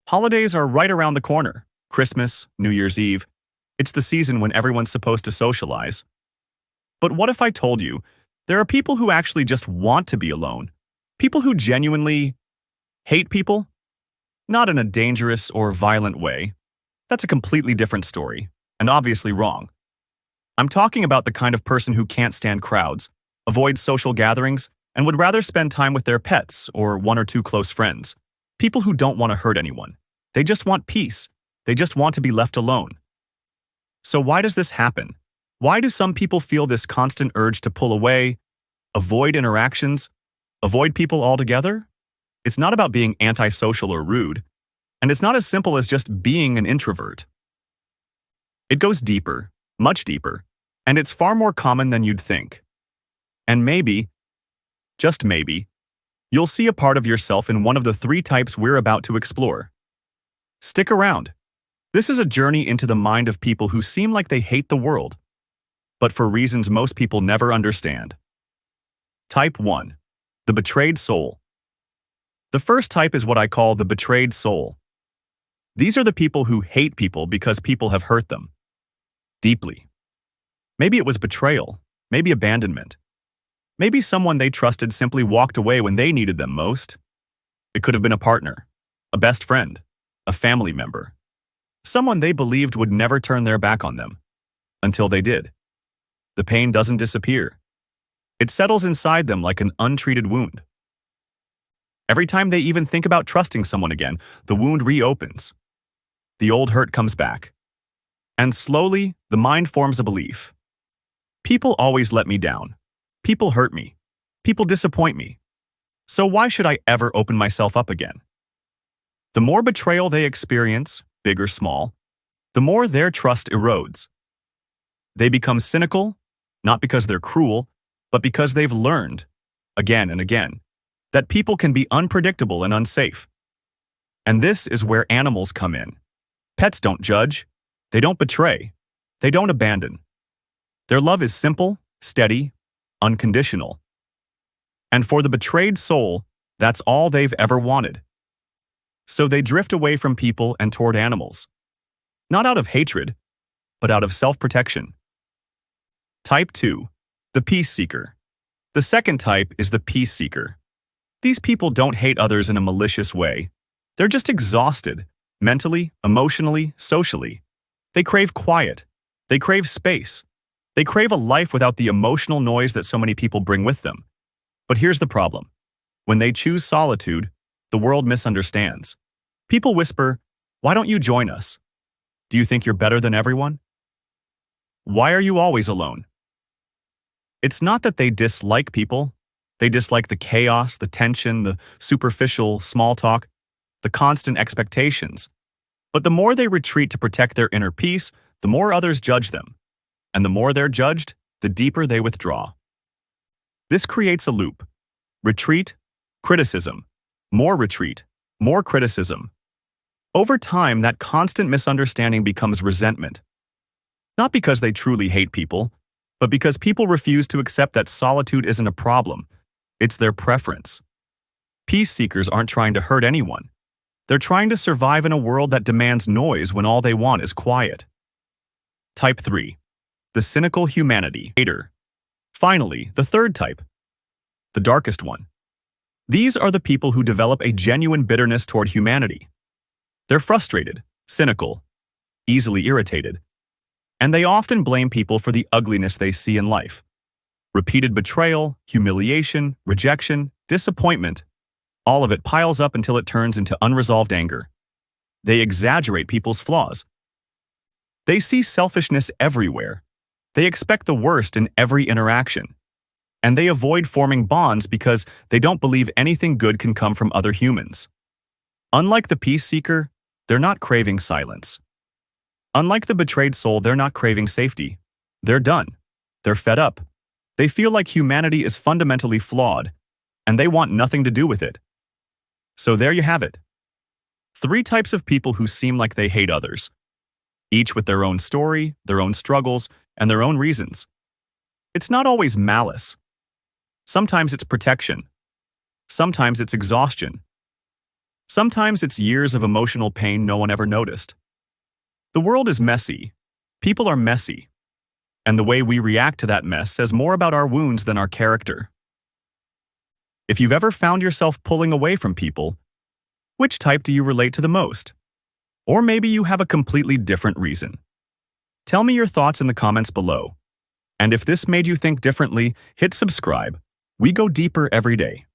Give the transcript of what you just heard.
Holidays are right around the corner. Christmas, New Year's Eve. It's the season when everyone's supposed to socialize. But what if I told you there are people who actually just want to be alone? People who genuinely hate people? Not in a dangerous or violent way. That's a completely different story, and obviously wrong. I'm talking about the kind of person who can't stand crowds, avoids social gatherings, and would rather spend time with their pets or one or two close friends. People who don't want to hurt anyone. They just want peace. They just want to be left alone. So why does this happen? Why do some people feel this constant urge to pull away, avoid interactions, avoid people altogether? It's not about being antisocial or rude, and it's not as simple as just being an introvert. It goes deeper, much deeper, and it's far more common than you'd think. And maybe, just maybe, you'll see a part of yourself in one of the three types we're about to explore. Stick around. This is a journey into the mind of people who seem like they hate the world, but for reasons most people never understand. Type 1. The betrayed soul. The first type is what I call the betrayed soul. These are the people who hate people because people have hurt them. Deeply. Maybe it was betrayal, maybe abandonment. Maybe someone they trusted simply walked away when they needed them most. It could have been a partner, a best friend, a family member. Someone they believed would never turn their back on them. Until they did. The pain doesn't disappear. It settles inside them like an untreated wound. Every time they even think about trusting someone again, the wound reopens. The old hurt comes back. And slowly, the mind forms a belief. People always let me down. People hurt me. People disappoint me. So why should I ever open myself up again? The more betrayal they experience, big or small, the more their trust erodes. They become cynical, not because they're cruel, but because they've learned, again and again, that people can be unpredictable and unsafe. And this is where animals come in. Pets don't judge. They don't betray. They don't abandon. Their love is simple, steady, unconditional. And for the betrayed soul, that's all they've ever wanted. So they drift away from people and toward animals. Not out of hatred, but out of self-protection. Type 2. The peace seeker. The second type is the peace seeker. These people don't hate others in a malicious way. They're just exhausted, mentally, emotionally, socially. They crave quiet. They crave space. They crave a life without the emotional noise that so many people bring with them. But here's the problem. When they choose solitude, the world misunderstands. People whisper, "Why don't you join us? Do you think you're better than everyone? Why are you always alone?" It's not that they dislike people. They dislike the chaos, the tension, the superficial small talk, the constant expectations. But the more they retreat to protect their inner peace, the more others judge them. And the more they're judged, the deeper they withdraw. This creates a loop. Retreat, criticism, more retreat, more criticism. Over time, that constant misunderstanding becomes resentment. Not because they truly hate people, but because people refuse to accept that solitude isn't a problem. It's their preference. Peace seekers aren't trying to hurt anyone. They're trying to survive in a world that demands noise when all they want is quiet. Type 3. The cynical humanity hater. Finally, the third type. The darkest one. These are the people who develop a genuine bitterness toward humanity. They're frustrated, cynical, easily irritated, and they often blame people for the ugliness they see in life. Repeated betrayal, humiliation, rejection, disappointment, all of it piles up until it turns into unresolved anger. They exaggerate people's flaws. They see selfishness everywhere. They expect the worst in every interaction. And they avoid forming bonds because they don't believe anything good can come from other humans. Unlike the peace seeker, they're not craving silence. Unlike the betrayed soul, they're not craving safety. They're done. They're fed up. They feel like humanity is fundamentally flawed, and they want nothing to do with it. So there you have it. 3 types of people who seem like they hate others, each with their own story, their own struggles, and their own reasons. It's not always malice. Sometimes it's protection. Sometimes it's exhaustion. Sometimes it's years of emotional pain no one ever noticed. The world is messy. People are messy. And the way we react to that mess says more about our wounds than our character. If you've ever found yourself pulling away from people, which type do you relate to the most? Or maybe you have a completely different reason. Tell me your thoughts in the comments below. And if this made you think differently, hit subscribe. We go deeper every day.